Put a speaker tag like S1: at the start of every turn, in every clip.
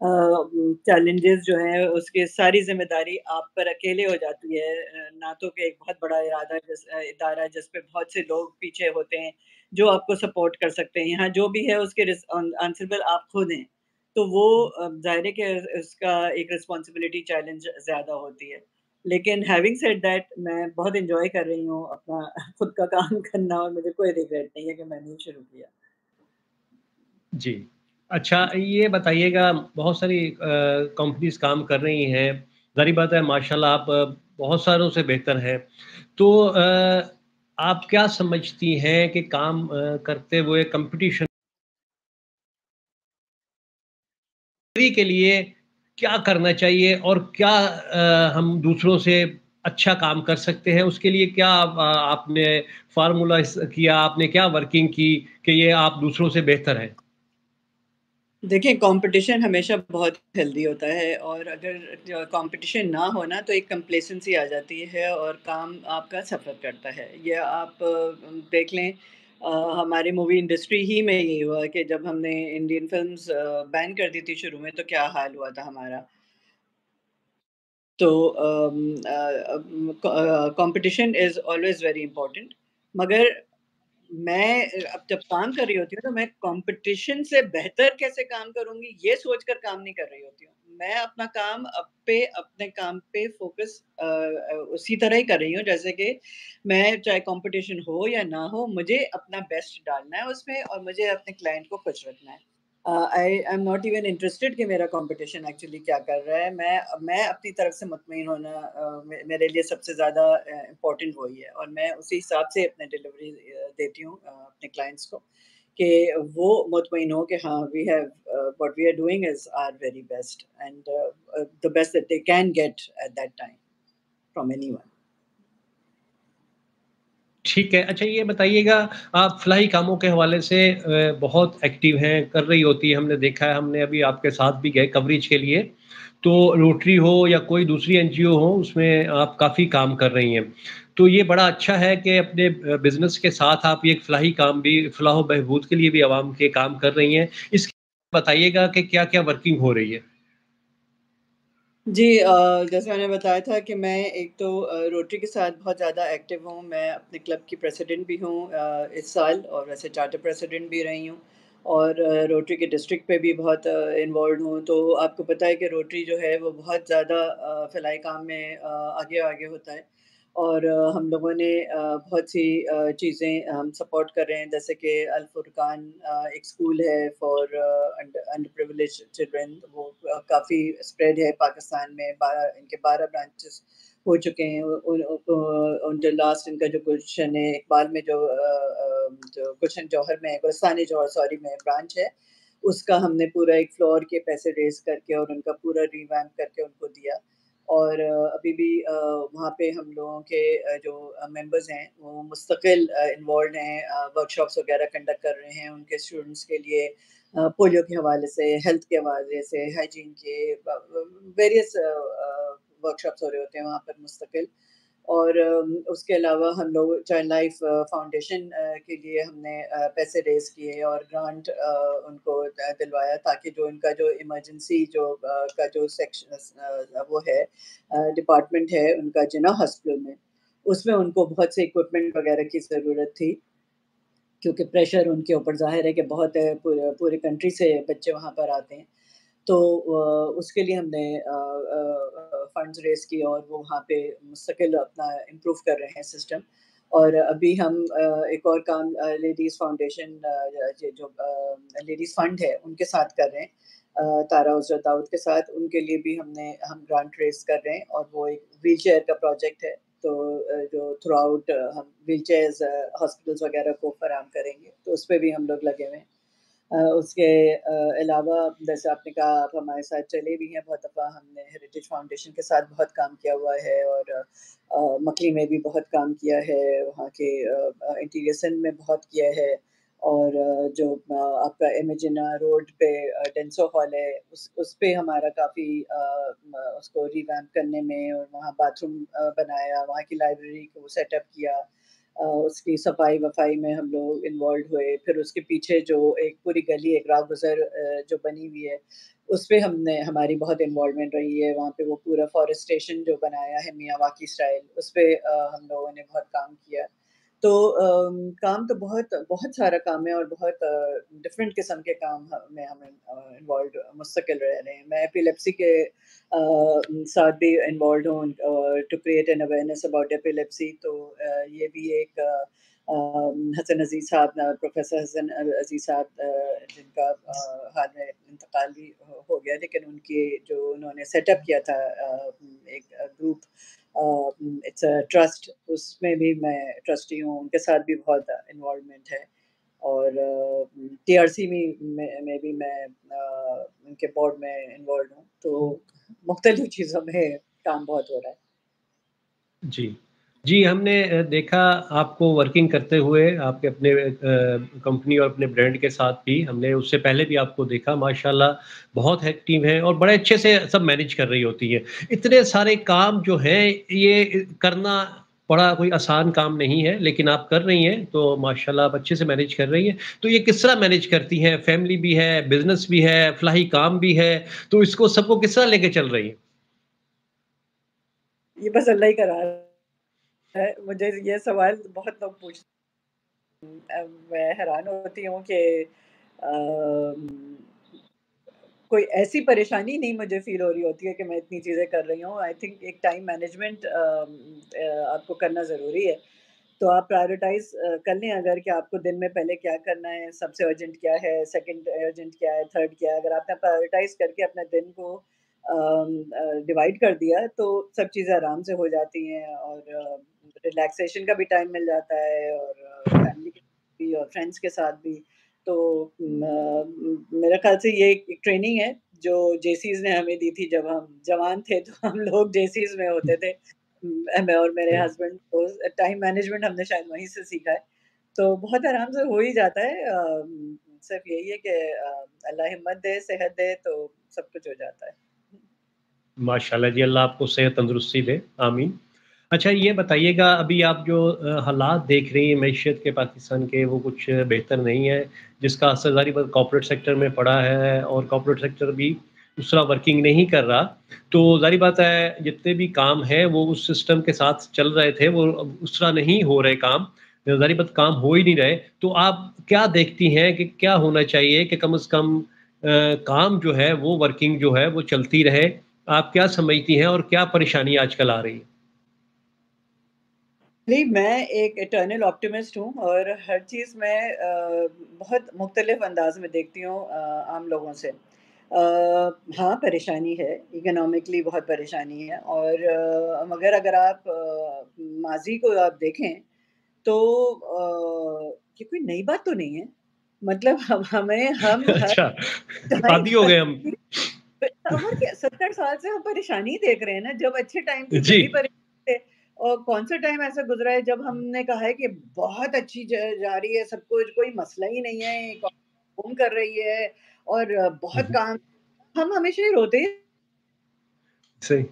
S1: Challenges جو ہیں اس کی ساری ذمہ داری آپ پر اکیلے ہو جاتی ہے، نہ تو کہ ایک بہت بڑا ادارہ جس پہ بہت سے لوگ پیچھے ہوتے ہیں جو آپ کو سپورٹ کر سکتے ہیں، یہاں جو بھی ہے اس کے آنسربل آپ خود ہیں، تو وہ ظاہر ہے کہ اس کا ایک رسپانسبلٹی چیلنج زیادہ ہوتی ہے، لیکن ہیونگ سیڈ دیٹ میں بہت انجوائے کر رہی ہوں اپنا خود کا کام کرنا، اور مجھے کوئی ریگریٹ نہیں ہے کہ میں نے شروع کیا۔
S2: جی، اچھا یہ بتائیے گا بہت ساری کمپنیز کام کر رہی ہیں، ظاہر بات ہے ماشاءاللہ آپ بہت ساروں سے بہتر ہیں، تو آپ کیا سمجھتی ہیں کہ کام کرتے ہوئے کمپٹیشن کے لیے کیا کرنا چاہیے اور کیا ہم دوسروں سے اچھا کام کر سکتے ہیں؟ اس کے لیے کیا آپ نے فارمولا کیا، آپ نے کیا ورکنگ کی کہ یہ آپ دوسروں سے بہتر ہیں؟
S1: دیکھیں کمپٹیشن ہمیشہ بہت ہیلدی ہوتا ہے، اور اگر کمپٹیشن نہ ہونا تو ایک کمپلیسنسی آ جاتی ہے اور کام آپ کا سفر کرتا ہے، یہ آپ دیکھ لیں ہماری مووی انڈسٹری ہی میں یہ ہوا کہ جب ہم نے انڈین فلمز بین کر دی تھی شروع میں تو کیا حال ہوا تھا ہمارا، تو competition is always very important, مگر میں اب جب کام کر رہی ہوتی ہوں تو میں کمپٹیشن سے بہتر کیسے کام کروں گی یہ سوچ کر کام نہیں کر رہی ہوتی ہوں، میں اپنا کام اپنے کام پہ فوکس اسی طرح ہی کر رہی ہوں جیسے کہ میں چاہے کمپٹیشن ہو یا نہ ہو مجھے اپنا بیسٹ ڈالنا ہے اس میں اور مجھے اپنے کلائنٹ کو خوش رکھنا ہے۔ I am not even interested کہ میرا کمپٹیشن ایکچولی کیا کر رہا ہے، میں اپنی طرف سے مطمئن ہونا میرے لیے سب سے زیادہ امپورٹنٹ وہی ہے، اور میں اسی حساب سے اپنے ڈلیوری دیتی ہوں اپنے کلائنٹس کو کہ وہ مطمئن ہو کہ ہاں we have what we are doing is are very best and the best that they can get at that time from anyone.
S2: ٹھیک ہے، اچھا یہ بتائیے گا آپ فلاحی کاموں کے حوالے سے بہت ایکٹیو ہیں، کر رہی ہوتی ہے، ہم نے دیکھا ہے، ہم نے ابھی آپ کے ساتھ بھی گئے کوریج کے لیے، تو روٹری ہو یا کوئی دوسری این جی او ہو اس میں آپ کافی کام کر رہی ہیں، تو یہ بڑا اچھا ہے کہ اپنے بزنس کے ساتھ آپ یہ فلاحی کام بھی، فلاح و بہبود کے لیے بھی عوام کے کام کر رہی ہیں، اس کے بتائیے گا کہ کیا کیا ورکنگ ہو رہی ہے؟
S1: جی جیسے میں نے بتایا تھا کہ میں ایک تو روٹری کے ساتھ بہت زیادہ ایکٹیو ہوں، میں اپنے کلب کی پریسیڈنٹ بھی ہوں اس سال، اور ویسے چارٹر پریسیڈنٹ بھی رہی ہوں، اور روٹری کے ڈسٹرکٹ پہ بھی بہت انوالوڈ ہوں، تو آپ کو پتہ ہے کہ روٹری جو ہے وہ بہت زیادہ فلاحی کام میں آگے آگے ہوتا ہے، اور ہم لوگوں نے بہت سی چیزیں ہم سپورٹ کر رہے ہیں، جیسے کہ الفرقان ایک اسکول ہے فار انڈر پریولیج چلڈرن، وہ کافی اسپریڈ ہے پاکستان میں، ان کے 12 برانچز ہو چکے ہیں، ان جو لاسٹ ان کا جو گلشن ہے اقبال میں جو گلشن جوہر میں گلستان جوہر سوری میں برانچ ہے، اس کا ہم نے پورا ایک فلور کے پیسے ریز کر کے اور ان کا پورا ریویمپ کر کے ان کو دیا، اور ابھی بھی وہاں پہ ہم لوگوں کے جو ممبرز ہیں وہ مستقل انوالوڈ ہیں، ورکشاپس وغیرہ کنڈکٹ کر رہے ہیں ان کے اسٹوڈنٹس کے لیے، پولیو کے حوالے سے، ہیلتھ کے حوالے سے، ہائیجین کے ویریس ورکشاپس ہو رہے ہوتے ہیں وہاں پر مستقل، اور اس کے علاوہ ہم لوگ چائلڈ لائف فاؤنڈیشن کے لیے ہم نے پیسے ریز کیے اور گرانٹ ان کو دلوایا تاکہ جو ان کا جو ایمرجنسی کا جو سیکشن وہ ہے ڈپارٹمنٹ ہے ان کا جنا ہاسپٹل میں، اس میں ان کو بہت سے اکوپمنٹ وغیرہ کی ضرورت تھی، کیونکہ پریشر ان کے اوپر ظاہر ہے کہ بہت ہے، پورے کنٹری سے بچے وہاں پر آتے ہیں، تو اس کے لیے ہم نے فنڈز ریز کیے اور وہ وہاں پہ مستقل اپنا امپروو کر رہے ہیں سسٹم، اور ابھی ہم ایک اور کام لیڈیز فاؤنڈیشن جو لیڈیز فنڈ ہے ان کے ساتھ کر رہے ہیں، تارا عزرت داؤد کے ساتھ، ان کے لیے بھی ہم گرانٹ ریز کر رہے ہیں، اور وہ ایک ویل چیئر کا پروجیکٹ ہے، تو جو تھرو آؤٹ ہم ویل چیئرز ہاسپٹلس وغیرہ کو فراہم کریں گے، تو اس پہ بھی ہم لوگ لگے ہوئے ہیں۔ اس کے علاوہ جیسے آپ نے کہا آپ ہمارے ساتھ چلے بھی ہیں بہت دفعہ، ہم نے ہیریٹیج فاؤنڈیشن کے ساتھ بہت کام کیا ہوا ہے، اور مکلی میں بھی بہت کام کیا ہے، وہاں کے انٹیریئر سندھ میں بہت کیا ہے، اور جو آپ کا امیجنا روڈ پہ ڈینسو ہال ہے اس پہ ہمارا کافی اس کو ریویمپ کرنے میں، اور وہاں باتھ روم بنایا، وہاں کی لائبریری کو سیٹ اپ کیا، اس کی صفائی وفائی میں ہم لوگ انوالو ہوئے. پھر اس کے پیچھے جو ایک پوری گلی ایک راہ گزر جو بنی ہوئی ہے اس پہ ہماری بہت انوالومنٹ رہی ہے. وہاں پہ وہ پورا فارسٹیشن جو بنایا ہے میاں واکی اسٹائل, اس پہ ہم لوگوں نے بہت کام کیا. تو کام تو بہت بہت سارا کام ہے اور بہت ڈفرینٹ قسم کے کام میں ہم انوالوڈ مستقل رہ رہے ہیں. میں ایپیلیپسی کے ساتھ بھی انوالوڈ ہوں to create an awareness about epilepsy. تو یہ بھی ایک حسن عزیز صاحب, پروفیسر حسن عزیز صاحب, جن کا حال میں انتقال بھی ہو گیا, لیکن ان کی جو انہوں نے سیٹ اپ کیا تھا ایک گروپ, اٹس اے ٹرسٹ, اس میں بھی میں ٹرسٹی ہوں, ان کے ساتھ بھی بہت انوالومنٹ ہے. اور ٹی آر سی میں بھی میں ان کے بورڈ میں انوالوڈ ہوں. تو مختلف چیزوں میں کام بہت ہو رہا ہے.
S2: جی جی, ہم نے دیکھا آپ کو ورکنگ کرتے ہوئے آپ کے اپنے کمپنی اور اپنے برانڈ کے ساتھ بھی. ہم نے اس سے پہلے بھی آپ کو دیکھا, ماشاءاللہ بہت ایکٹیو ہیں اور بڑے اچھے سے سب مینیج کر رہی ہوتی ہیں. اتنے سارے کام جو ہیں یہ کرنا بڑا کوئی آسان کام نہیں ہے, لیکن آپ کر رہی ہیں تو ماشاءاللہ آپ اچھے سے مینیج کر رہی ہیں. تو یہ کس طرح مینیج کرتی ہیں؟ فیملی بھی ہے, بزنس بھی ہے, فلاحی کام بھی ہے, تو اس کو سب کو کس طرح لے کے چل رہی ہیں؟
S1: یہ بس اللہ ہی کرا ہے. مجھے یہ سوال بہت لوگ پوچھتے ہیں, میں حیران ہوتی ہوں کہ کوئی ایسی پریشانی نہیں مجھے فیل ہو رہی ہوتی ہے کہ میں اتنی چیزیں کر رہی ہوں. آئی تھنک ایک ٹائم مینجمنٹ آپ کو کرنا ضروری ہے. تو آپ پرائیورٹائز کر لیں اگر کہ آپ کو دن میں پہلے کیا کرنا ہے, سب سے ارجنٹ کیا ہے, سیکنڈ ارجنٹ کیا ہے, تھرڈ کیا ہے. اگر آپ نے پرائیورٹائز کر کے اپنے دن کو ڈیوائڈ کر دیا تو سب چیزیں آرام سے ہو جاتی ہیں, اور ریلیکسیشن کا بھی ٹائم مل جاتا ہے, اور فیملی کے ساتھ بھی اور فرینڈس کے ساتھ بھی. تو میرے خیال سے یہ ایک ٹریننگ ہے جو جے سیز نے ہمیں دی تھی. جب ہم جوان تھے تو ہم لوگ جے سیز میں ہوتے تھے, میں اور میرے ہسبینڈ. تو ٹائم مینجمنٹ ہم نے شاید وہیں سے سیکھا ہے. تو بہت آرام سے ہو ہی جاتا ہے. صرف یہی ہے کہ اللہ ہمت دے, صحت دے, تو سب کچھ ہو جاتا ہے.
S2: ماشاءاللہ جی, اللہ آپ کو صحت تندرستی دے, آمین. اچھا یہ بتائیے گا, ابھی آپ جو حالات دیکھ رہی ہیں معیشت کے پاکستان کے, وہ کچھ بہتر نہیں ہے, جس کا اثر ظاہری بات کارپوریٹ سیکٹر میں پڑا ہے, اور کارپوریٹ سیکٹر بھی اس طرح ورکنگ نہیں کر رہا. تو ظاہری بات ہے جتنے بھی کام ہیں وہ اس سسٹم کے ساتھ چل رہے تھے, وہ اس طرح نہیں ہو رہے کام, ظاہری بات کام ہو ہی نہیں رہے. تو آپ کیا دیکھتی ہیں کہ کیا ہونا چاہیے کہ کم از کم کام جو ہے وہ ورکنگ جو ہے وہ چلتی رہے؟ آپ کیا سمجھتی ہیں اور کیا پریشانی آج کل آ رہی ہے؟
S1: نہیں, میں ایک اٹرنل آپٹیمسٹ ہوں, اور ہر چیز میں بہت مختلف انداز میں دیکھتی ہوں عام لوگوں سے. ہاں پریشانی ہے, اکنامکلی بہت پریشانی ہے, اور مگر اگر آپ ماضی کو آپ دیکھیں تو یہ کوئی نئی بات تو نہیں ہے. مطلب ہم ہر
S2: اچھا,
S1: ٹائم
S2: عادی ہو گئے ہم.
S1: 70 سال سے ہم پریشانی ہی دیکھ رہے ہیں نا. جب اچھے ٹائم تھے جب
S2: جی
S1: بھی پریشانی تھے, اور کون سا ٹائم ایسا گزرا ہے جب ہم نے کہا ہے کہ بہت اچھی جا رہی ہے سب کچھ, کوئی مسئلہ ہی نہیں ہے, گھوم کر رہی ہے اور بہت کام. ہم ہمیشہ ہی روتے ہیں.
S2: صحیح.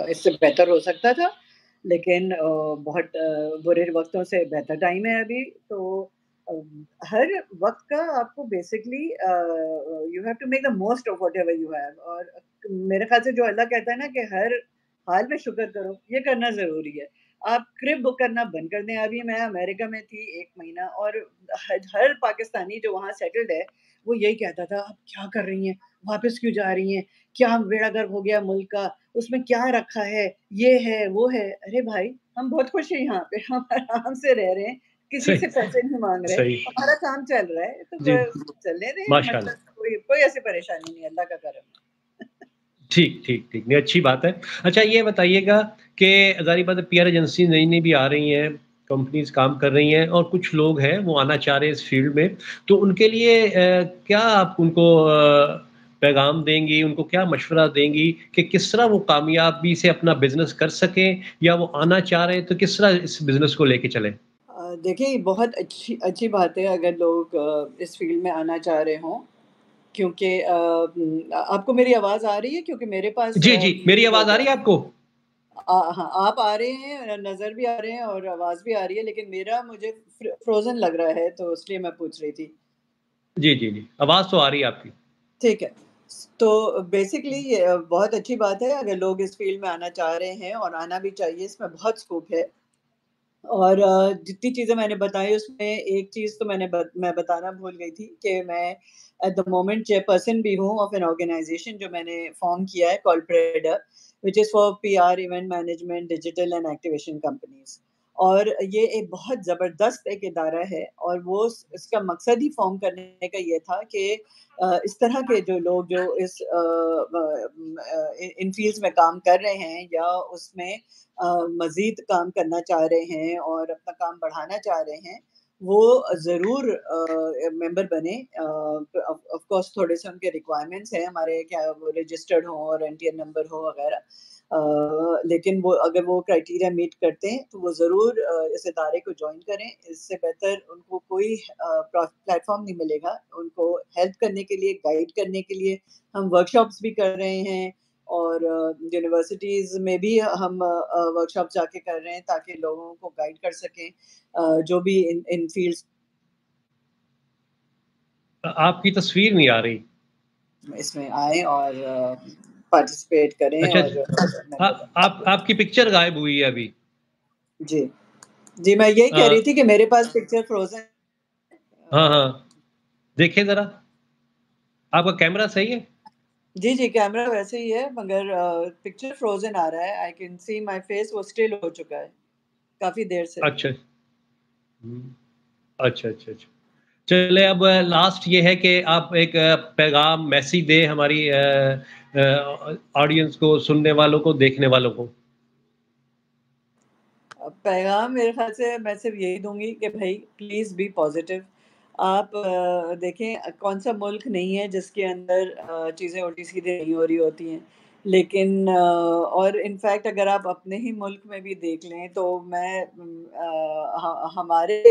S1: اس سے بہتر ہو سکتا تھا, لیکن بہت برے وقتوں سے بہتر ٹائم ہے ابھی. تو ہر وقت کا آپ کو basically you have to make the most of whatever you have. اور میرے خیال سے جو اللہ کہتا ہے نا کہ ہر حال میں شکر کرو, یہ کرنا ضروری ہے. آپ کرب بک کرنا بند کر دیں. ابھی میں امریکہ میں تھی 1 مہینہ, اور ہر پاکستانی جو وہاں سیٹلڈ ہے وہ یہی کہتا تھا آپ کیا کر رہی ہیں, واپس کیوں جا رہی ہیں, کیا بیڑا گرک ہو گیا ملک کا, اس میں کیا رکھا ہے, یہ ہے وہ ہے. ارے بھائی ہم بہت خوش ہیں یہاں پہ, ہم آرام سے رہ رہے ہیں, کسی سے
S2: صحیح.
S1: پیسے نہیں مانگ رہے,
S2: صحیح.
S1: ہمارا کام چل رہا ہے,
S2: جی,
S1: تو چلنے دیں.
S2: ماشاء اللہ.
S1: مطلب کوئی ایسی پریشانی نہیں, اللہ کا کرم ہے.
S2: ٹھیک ٹھیک ٹھیک, نہیں اچھی بات ہے. اچھا یہ بتائیے گا کہ ظاہری بات ہے پی آر ایجنسی نئی نئی بھی آ رہی ہیں, کمپنیز کام کر رہی ہیں, اور کچھ لوگ ہیں وہ آنا چاہ رہے ہیں اس فیلڈ میں, تو ان کے لیے کیا آپ ان کو پیغام دیں گی، ان کو کیا مشورہ دیں گی کہ کس طرح وہ کامیابی سے اپنا بزنس کر سکیں، یا وہ آنا چاہ رہے ہیں تو کس طرح اس بزنس کو لے کے چلیں؟
S1: دیکھیں بہت اچھی بات ہے اگر لوگ اس فیلڈ میں آنا چاہ رہے ہوں، کیونکہ آپ کو میری آواز آ رہی ہے؟ کیونکہ میرے پاس
S2: جی جی، میری
S1: میوٹ ہو
S2: آواز آ
S1: گیا
S2: رہی ہے آپ کو؟
S1: ہاں آپ آ رہے ہیں، نظر بھی آ رہے ہیں اور آواز بھی آ رہی ہے، لیکن میرا مجھے فروزن لگ رہا ہے، تو اس لیے میں پوچھ رہی تھی۔
S2: جی جی جی، آواز تو آ رہی ہے آپ کی۔
S1: ٹھیک ہے، تو بیسکلی بہت اچھی بات ہے اگر لوگ اس فیلڈ میں آنا چاہ رہے ہیں، اور آنا بھی چاہیے، اس میں بہت اسکوپ ہے۔ اور جتنی چیزیں میں نے بتائی اس میں ایک چیز تو میں بتانا بھول گئی تھی کہ میں at the moment chairperson بھی ہوں آف این آرگنائزیشن جو میں نے فارم کیا ہے کال پریڈر، which is for PR event management digital and activation companies. اور یہ ایک بہت زبردست ایک ادارہ ہے، اور وہ اس کا مقصد ہی فارم کرنے کا یہ تھا کہ اس طرح کے جو لوگ جو ان فیلڈز میں کام کر رہے ہیں یا اس میں مزید کام کرنا چاہ رہے ہیں اور اپنا کام بڑھانا چاہ رہے ہیں، وہ ضرور ممبر بنے۔ آف کورس تھوڑے سے ان کے ریکوائرمنٹس ہیں ہمارے، کیا وہ رجسٹرڈ ہوں اور NTN نمبر ہو وغیرہ، لیکن وہ اگر وہ کرائٹیریا میٹ کرتے ہیں تو وہ ضرور اس ادارے کو جوائن کریں۔ اس سے بہتر ان کو کوئی پلیٹ فارم نہیں ملے گا۔ ان کو ہیلپ کرنے کے لیے، گائیڈ کرنے کے لیے ہم ورکشاپس بھی کر رہے ہیں، اور یونیورسٹیز میں بھی ہم ورکشاپ جا کے کر رہے ہیں تاکہ لوگوں کو گائیڈ کر سکیں جو بھی ان فیلڈز
S2: آپ کی تصویر نہیں آ رہی۔
S1: اس میں آئیں اور پارٹیسپیٹ کریں
S2: اچھا،
S1: اور ممبر بنیں۔
S2: آپ کی پکچر غائب ہوئی ہے ابھی۔
S1: جی جی، میں یہی کہہ رہی تھی کہ میرے پاس پکچر فروزن۔
S2: ہاں ہاں، دیکھیں ذرا، آپ کا کیمرہ صحیح ہے؟
S1: جی جی، کیمرہ ویسے ہی ہے مگر پکچر فروزن آ رہا ہے۔ I can see my face, وہ اسٹل ہو چکا ہے کافی دیر سے۔
S2: اچھا اچھا اچھا اچھا، چلے اب لاسٹ یہ ہے کہ آپ ایک پیغام میسیج دیں ہماری آڈینس کو، سننے والوں کو، دیکھنے والوں کو۔
S1: پیغام میرے خیال سے میں صرف یہی دوں گی کہ بھائی پلیز بی پازیٹیو۔ آپ دیکھیں کون سا ملک نہیں ہے جس کے اندر چیزیں الٹی سیدھی نہیں ہو رہی ہوتی ہیں، لیکن اور انفیکٹ اگر آپ اپنے ہی ملک میں بھی دیکھ لیں تو میں ہمارے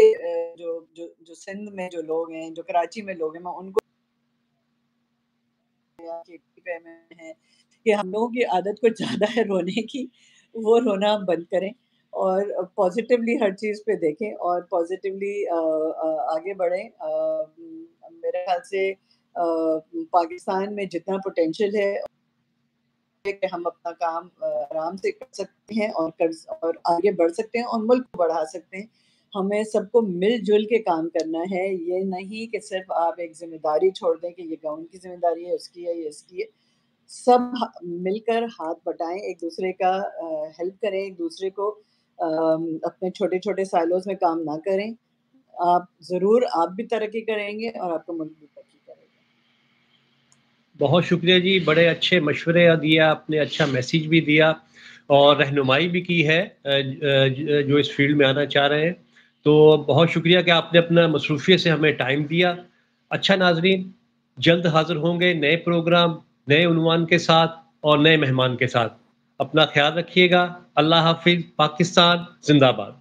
S1: جو سندھ میں جو لوگ ہیں، جو کراچی میں لوگ ہیں، میں ان کو ہے کہ ہم لوگوں کی عادت کچھ زیادہ ہے رونے کی، وہ رونا بند کریں اور پازیٹیولی ہر چیز پہ دیکھیں اور پازیٹیولی آگے بڑھیں۔ میرے خیال سے پاکستان میں جتنا پوٹینشیل ہے کہ ہم اپنا کام آرام سے کر سکتے ہیں اور آگے بڑھ سکتے ہیں اور ملک کو بڑھا سکتے ہیں۔ ہمیں سب کو مل جل کے کام کرنا ہے، یہ نہیں کہ صرف آپ ایک ذمہ داری چھوڑ دیں کہ یہ گاؤں کی ذمہ داری ہے، اس کی ہے، یہ اس کی ہے۔ سب مل کر ہاتھ بٹائیں، ایک دوسرے کا ہیلپ کریں، ایک دوسرے کو اپنے چھوٹے چھوٹے سائلوز میں کام نہ کریں۔ آپ بھی ترقی کریں گے اور آپ کا ملک بھی ترقی کرے گا۔
S2: بہت شکریہ جی، بڑے اچھے مشورے دیا آپ نے، اچھا میسیج بھی دیا اور رہنمائی بھی کی ہے جو اس فیلڈ میں آنا چاہ رہے ہیں۔ تو بہت شکریہ کہ آپ نے اپنا مصروفیت سے ہمیں ٹائم دیا۔ اچھا ناظرین، جلد حاضر ہوں گے نئے پروگرام، نئے عنوان کے ساتھ اور نئے مہمان کے ساتھ۔ اپنا خیال رکھیے گا۔ اللہ حافظ۔ پاکستان زندہ باد۔